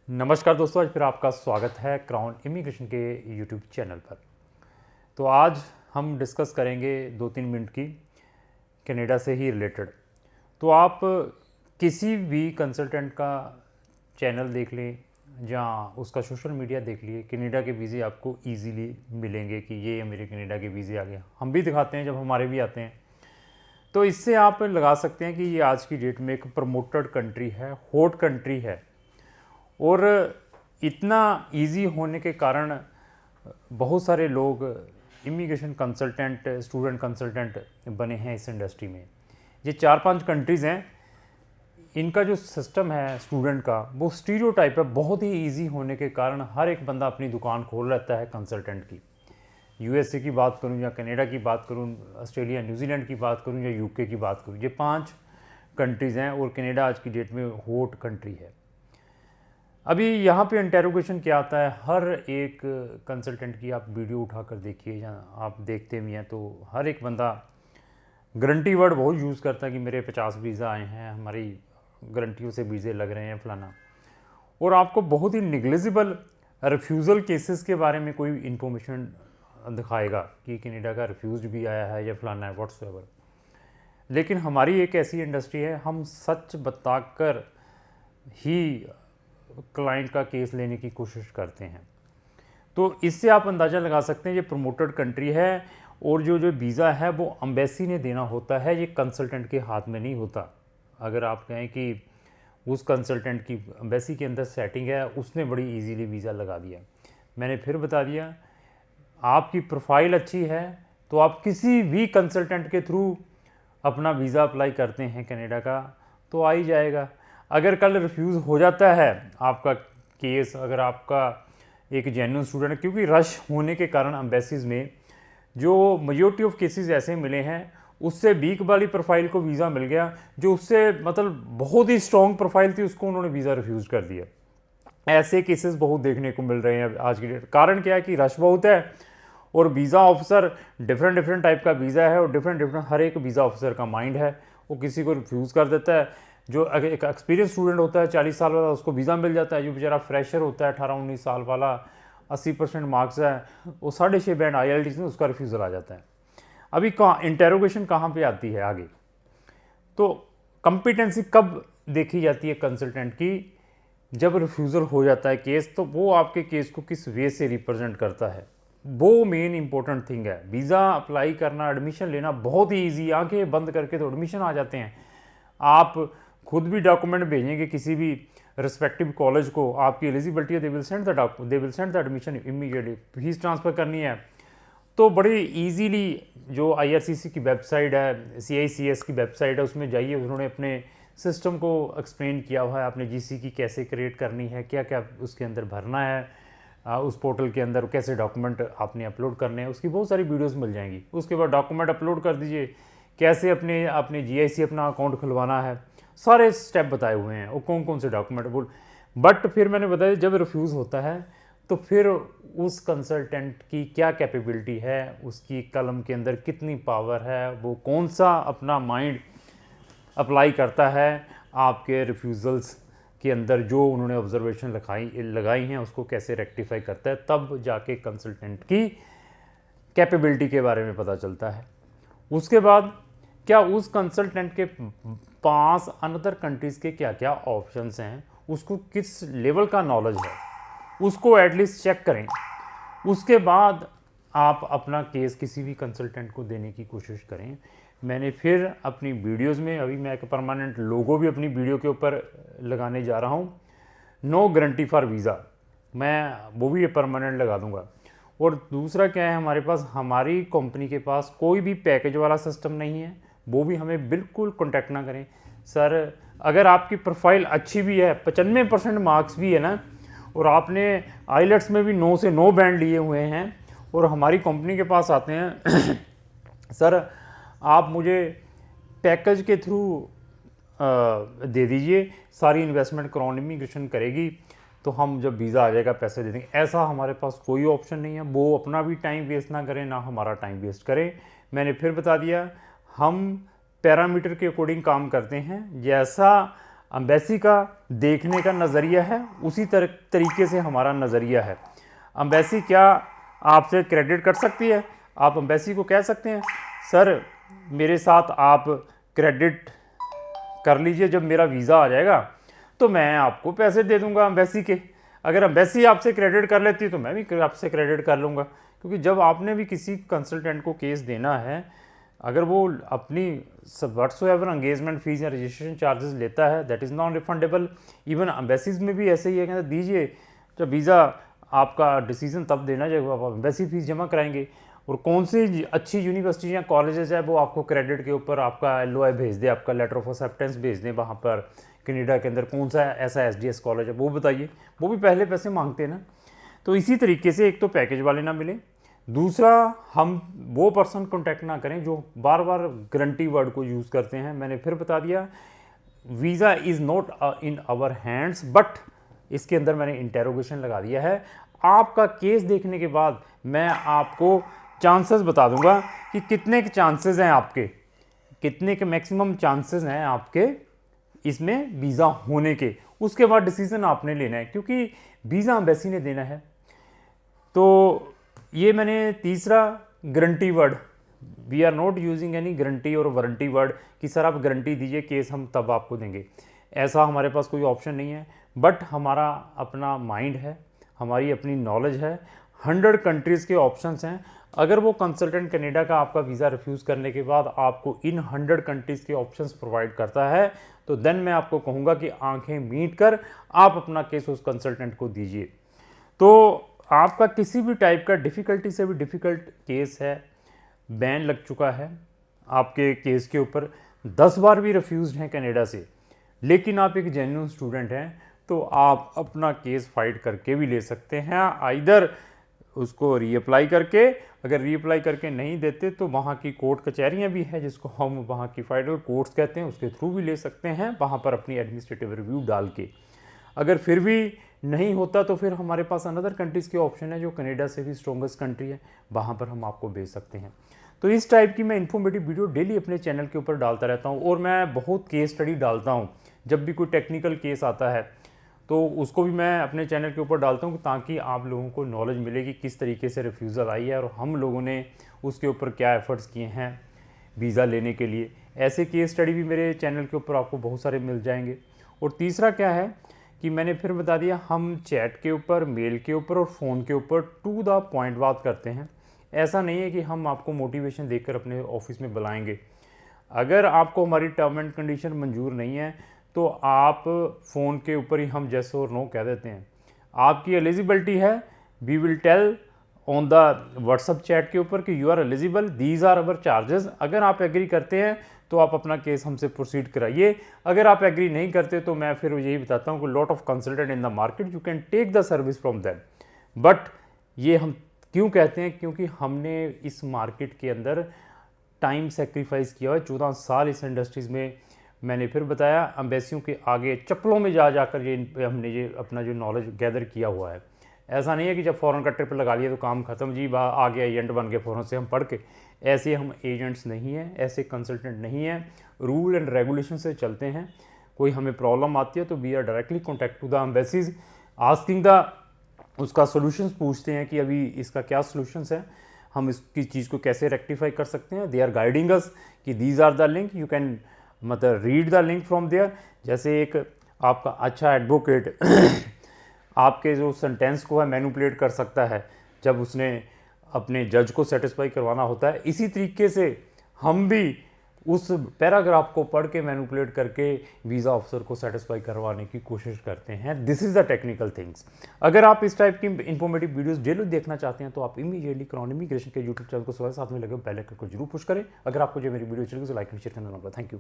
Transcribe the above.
नमस्कार दोस्तों, आज फिर आपका स्वागत है क्राउन इमिग्रेशन के यूट्यूब चैनल पर। तो आज हम डिस्कस करेंगे 2-3 मिनट की कनाडा से ही रिलेटेड। तो आप किसी भी कंसल्टेंट का चैनल देख लें या उसका सोशल मीडिया देख लिए, कनाडा के वीज़े आपको इजीली मिलेंगे कि ये मेरे कनाडा के वीज़े आ गए। हम भी दिखाते हैं जब हमारे भी आते हैं। तो इससे आप लगा सकते हैं कि ये आज की डेट में एक प्रमोटेड कंट्री है, हॉट कंट्री है और इतना इजी होने के कारण बहुत सारे लोग इमिग्रेशन कंसल्टेंट, स्टूडेंट कंसल्टेंट बने हैं इस इंडस्ट्री में। ये 4-5 कंट्रीज़ हैं, इनका जो सिस्टम है स्टूडेंट का वो स्टीरियोटाइप है। बहुत ही इजी होने के कारण हर एक बंदा अपनी दुकान खोल लेता है कंसल्टेंट की। यूएसए की बात करूं या कनाडा की बात करूं, ऑस्ट्रेलिया न्यूजीलैंड की बात करूं या यूके की बात करूं, ये 5 कंट्रीज़ हैं और कनाडा आज की डेट में हॉट कंट्री है। अभी यहाँ पे इंटेरोगेशन क्या आता है, हर एक कंसल्टेंट की आप वीडियो उठाकर देखिए या आप देखते भी हैं तो हर एक बंदा गारंटी वर्ड बहुत यूज़ करता है कि मेरे 50 वीज़ा आए हैं, हमारी गारंटियों से वीज़े लग रहे हैं फलाना, और आपको बहुत ही निग्लिजिबल रिफ्यूज़ल केसेस के बारे में कोई इन्फॉर्मेशन दिखाएगा कि कनाडा का रिफ्यूज भी आया है या फलाना है व्हाट्सएवर। लेकिन हमारी एक ऐसी इंडस्ट्री है, हम सच बताकर ही क्लाइंट का केस लेने की कोशिश करते हैं। तो इससे आप अंदाज़ा लगा सकते हैं ये प्रमोटेड कंट्री है और जो वीज़ा है वो एम्बेसी ने देना होता है, ये कंसल्टेंट के हाथ में नहीं होता। अगर आप कहें कि उस कंसल्टेंट की एम्बेसी के अंदर सेटिंग है, उसने बड़ी इजीली वीज़ा लगा दिया। मैंने फिर बता दिया, आपकी प्रोफाइल अच्छी है तो आप किसी भी कंसल्टेंट के थ्रू अपना वीज़ा अप्लाई करते हैं कनाडा का तो आ ही जाएगा। अगर कल रिफ्यूज़ हो जाता है आपका केस, अगर आपका एक जेन्युइन स्टूडेंट है, क्योंकि रश होने के कारण एम्बेसीज़ में जो मेजॉरिटी ऑफ केसेस ऐसे मिले हैं उससे वीक वाली प्रोफाइल को वीज़ा मिल गया, जो उससे मतलब बहुत ही स्ट्रॉन्ग प्रोफाइल थी उसको उन्होंने वीज़ा रिफ्यूज़ कर दिया। ऐसे केसेस बहुत देखने को मिल रहे हैं आज की डेट। कारण क्या है कि रश बहुत है और वीज़ा ऑफिसर डिफरेंट टाइप का वीज़ा है और डिफरेंट हर एक वीज़ा ऑफिसर का माइंड है, वो किसी को रिफ्यूज़ कर देता है। जो एक एक्सपीरियंस स्टूडेंट होता है 40 साल वाला, उसको वीज़ा मिल जाता है। जो बेचारा फ्रेशर होता है 18-19 साल वाला, 80% मार्क्स है, वो 6.5 बैंड IELTS में, उसका रिफ्यूज़ल आ जाता है। अभी कहाँ इंटेरोगेशन कहाँ पे आती है आगे, तो कॉम्पिटेंसी कब देखी जाती है कंसल्टेंट की, जब रिफ्यूज़ल हो जाता है केस, तो वो आपके केस को किस वे से रिप्रेजेंट करता है, वो मेन इंपॉर्टेंट थिंग है। वीज़ा अप्लाई करना, एडमिशन लेना बहुत ही ईजी, आंखें बंद करके तो एडमिशन आ जाते हैं। आप खुद भी डॉक्यूमेंट भेजेंगे किसी भी रिस्पेक्टिव कॉलेज को, आपकी एलिजिबिलिटी है, they will send the admission immediately. Fees transfer करनी है तो बड़ी इजीली जो IRCC की वेबसाइट है, CICS की वेबसाइट है, उसमें जाइए, उन्होंने अपने सिस्टम को एक्सप्लेन किया हुआ है, आपने GC की कैसे क्रिएट करनी है, क्या क्या उसके अंदर भरना है, उस पोर्टल के अंदर कैसे डॉक्यूमेंट आपने अपलोड करने हैं, उसकी बहुत सारी वीडियोस मिल जाएंगी। उसके बाद डॉक्यूमेंट अपलोड कर दीजिए, कैसे अपने GIC अपना अकाउंट खुलवाना है, सारे स्टेप बताए हुए हैं, और कौन कौन से डॉक्यूमेंट बोल। बट फिर मैंने बताया जब रिफ्यूज़ होता है तो फिर उस कंसल्टेंट की क्या कैपेबिलिटी है, उसकी कलम के अंदर कितनी पावर है, वो कौन सा अपना माइंड अप्लाई करता है आपके रिफ्यूज़ल्स के अंदर, जो उन्होंने ऑब्जर्वेशन लगाई हैं उसको कैसे रेक्टिफाई करता है, तब जाके कंसल्टेंट की कैपेबिलिटी के बारे में पता चलता है। उसके बाद क्या उस कंसल्टेंट के पास अनदर कंट्रीज़ के क्या क्या ऑप्शंस हैं, उसको किस लेवल का नॉलेज है, उसको एटलीस्ट चेक करें। उसके बाद आप अपना केस किसी भी कंसल्टेंट को देने की कोशिश करें। मैंने फिर अपनी वीडियोस में, अभी मैं एक परमानेंट लोगो भी अपनी वीडियो के ऊपर लगाने जा रहा हूँ, नो गारंटी फॉर वीज़ा, मैं वो भी परमानेंट लगा दूँगा। और दूसरा क्या है, हमारे पास, हमारी कंपनी के पास कोई भी पैकेज वाला सिस्टम नहीं है, वो भी हमें बिल्कुल कॉन्टैक्ट ना करें। सर अगर आपकी प्रोफाइल अच्छी भी है, 95% मार्क्स भी है ना, और आपने IELTS में भी 9 से 9 बैंड लिए हुए हैं और हमारी कंपनी के पास आते हैं सर आप मुझे पैकेज के थ्रू दे दीजिए, सारी इन्वेस्टमेंट क्राउन इमिग्रेशन करेगी, तो हम जब वीज़ा आ जाएगा पैसे दे देंगे। ऐसा हमारे पास कोई ऑप्शन नहीं है। वो अपना भी टाइम वेस्ट ना करें, ना हमारा टाइम वेस्ट करें। मैंने फिर बता दिया, हम पैरामीटर के अकॉर्डिंग काम करते हैं। जैसा एम्बेसी का देखने का नज़रिया है, उसी तरीके से हमारा नज़रिया है। एम्बेसी क्या आपसे क्रेडिट कर सकती है? आप एम्बेसी को कह सकते हैं सर मेरे साथ आप क्रेडिट कर लीजिए, जब मेरा वीज़ा आ जाएगा तो मैं आपको पैसे दे दूंगा एम्बेसी के। अगर एम्बेसी आपसे क्रेडिट कर लेती है तो मैं भी आपसे क्रेडिट कर लूँगा, क्योंकि जब आपने भी किसी कंसल्टेंट को केस देना है, अगर वो अपनी व्हाट्सोएवर एंगेजमेंट फीस या रजिस्ट्रेशन चार्जेस लेता है that is non refundable. Even embassies में भी ऐसे ही है, कहते दीजिए जब वीज़ा आपका डिसीजन तब देना जब आप एम्बेसी फीस जमा कराएंगे। और कौन सी अच्छी यूनिवर्सिटी या कॉलेजेस है वो आपको क्रेडिट के ऊपर आपका LOI भेज दे, आपका लेटर ऑफ एक्सेप्टेंस भेज दें, वहाँ पर कनाडा के अंदर कौन सा ऐसा SDS कॉलेज है वो बताइए, वो भी पहले पैसे मांगते हैं ना। तो इसी तरीके से एक तो पैकेज वाले ना मिले, दूसरा हम वो पर्सन कॉन्टैक्ट ना करें जो बार बार गारंटी वर्ड को यूज़ करते हैं। मैंने फिर बता दिया visa is not in our hands, but इसके अंदर मैंने इंटेरोगेशन लगा दिया है। आपका केस देखने के बाद मैं आपको चांसेस बता दूंगा कि कितने के चांसेस हैं आपके, कितने के मैक्सिमम चांसेस हैं आपके इसमें वीज़ा होने के। उसके बाद डिसीजन आपने लेना है, क्योंकि वीज़ा एम्बेसी ने देना है। तो ये मैंने तीसरा guarantee word, we are not using any guarantee और वारंटी वर्ड कि सर आप गारंटी दीजिए केस हम तब आपको देंगे, ऐसा हमारे पास कोई ऑप्शन नहीं है। बट हमारा अपना माइंड है, हमारी अपनी नॉलेज है, 100 कंट्रीज़ के ऑप्शंस हैं। अगर वो कंसल्टेंट कनाडा का आपका वीज़ा रिफ्यूज़ करने के बाद आपको इन 100 कंट्रीज़ के ऑप्शंस प्रोवाइड करता है, तो देन मैं आपको कहूँगा कि आंखें मीट कर आप अपना केस उस कंसल्टेंट को दीजिए। तो आपका किसी भी टाइप का डिफ़िकल्टी से भी डिफ़िकल्ट केस है, बैन लग चुका है आपके केस के ऊपर, 10 बार भी रिफ्यूज़ड हैं कनाडा से, लेकिन आप एक जेन्युइन स्टूडेंट हैं तो आप अपना केस फाइट करके भी ले सकते हैं। आइदर उसको रीअप्लाई करके, अगर रीअप्लाई करके नहीं देते तो वहाँ की कोर्ट कचहरियाँ भी हैं जिसको हम वहाँ की फेडरल कोर्ट्स कहते हैं, उसके थ्रू भी ले सकते हैं, वहाँ पर अपनी एडमिनिस्ट्रेटिव रिव्यू डाल के। अगर फिर भी नहीं होता तो फिर हमारे पास अनदर कंट्रीज़ के ऑप्शन है जो कनाडा से भी स्ट्रॉन्गेस्ट कंट्री है, वहाँ पर हम आपको भेज सकते हैं। तो इस टाइप की मैं इन्फॉर्मेटिव वीडियो डेली अपने चैनल के ऊपर डालता रहता हूँ, और मैं बहुत केस स्टडी डालता हूँ। जब भी कोई टेक्निकल केस आता है तो उसको भी मैं अपने चैनल के ऊपर डालता हूँ, ताकि आप लोगों को नॉलेज मिले कि किस तरीके से रिफ्यूज़ल आई है और हम लोगों ने उसके ऊपर क्या एफ़र्ट्स किए हैं वीज़ा लेने के लिए। ऐसे केस स्टडी भी मेरे चैनल के ऊपर आपको बहुत सारे मिल जाएंगे। और तीसरा क्या है कि मैंने फिर बता दिया, हम चैट के ऊपर, मेल के ऊपर और फ़ोन के ऊपर टू द पॉइंट बात करते हैं। ऐसा नहीं है कि हम आपको मोटिवेशन देकर अपने ऑफिस में बुलाएंगे। अगर आपको हमारी टर्म एंड कंडीशन मंजूर नहीं है तो आप फ़ोन के ऊपर ही हम येस और नो कह देते हैं। आपकी एलिजिबिलिटी है, we will tell on the WhatsApp chat के ऊपर कि you are eligible, these are our charges. अगर आप एग्री करते हैं तो आप अपना केस हमसे प्रोसीड कराइए, अगर आप एग्री नहीं करते तो मैं फिर यही बताता हूँ कि lot of consultant in the market, you can take the service from them. But ये हम क्यों कहते हैं, क्योंकि हमने इस मार्केट के अंदर टाइम सेक्रीफाइस किया है, 14 साल इस इंडस्ट्रीज़ में। मैंने फिर बताया एम्बेसियों के आगे चप्पलों में जा जाकर हमने ये अपना जो नॉलेज गैदर किया हुआ है। ऐसा नहीं है कि जब फ़ौरन का ट्रिप लगा लिया तो काम ख़त्म, जी आ गया एजेंट बन के फ़ौरन से हम पढ़ के। ऐसे हम एजेंट्स नहीं हैं, ऐसे कंसल्टेंट नहीं हैं, रूल एंड रेगुलेशन से चलते हैं। कोई हमें प्रॉब्लम आती है तो we are directly contact to the embassies, asking the उसका सोल्यूशंस पूछते हैं कि अभी इसका क्या सोल्यूशंस है, हम इसकी चीज़ को कैसे रेक्टिफाई कर सकते हैं। दे आर गाइडिंग अस कि these are the link, you can मतलब read the link from there. जैसे एक आपका अच्छा एडवोकेट आपके जो सेंटेंस को है मैनिपुलेट कर सकता है जब उसने अपने जज को सेटिस्फाई करवाना होता है, इसी तरीके से हम भी उस पैराग्राफ को पढ़ के मैनिपुलेट करके वीज़ा ऑफिसर को सेटिस्फाई करवाने की कोशिश करते हैं। This is the technical things. अगर आप इस टाइप की इन्फॉर्मेटिव वीडियोस डेली देखना चाहते हैं तो आप इमीडिएटली क्राउन इमिग्रेशन के यूट्यूब चैनल को साथ में लगे बेल आइकन को जरूर पुश करें। अगर आपको जो मेरी वीडियो चलेगी तो लाइक एंड शेयर करना ना भूलें। Thank you.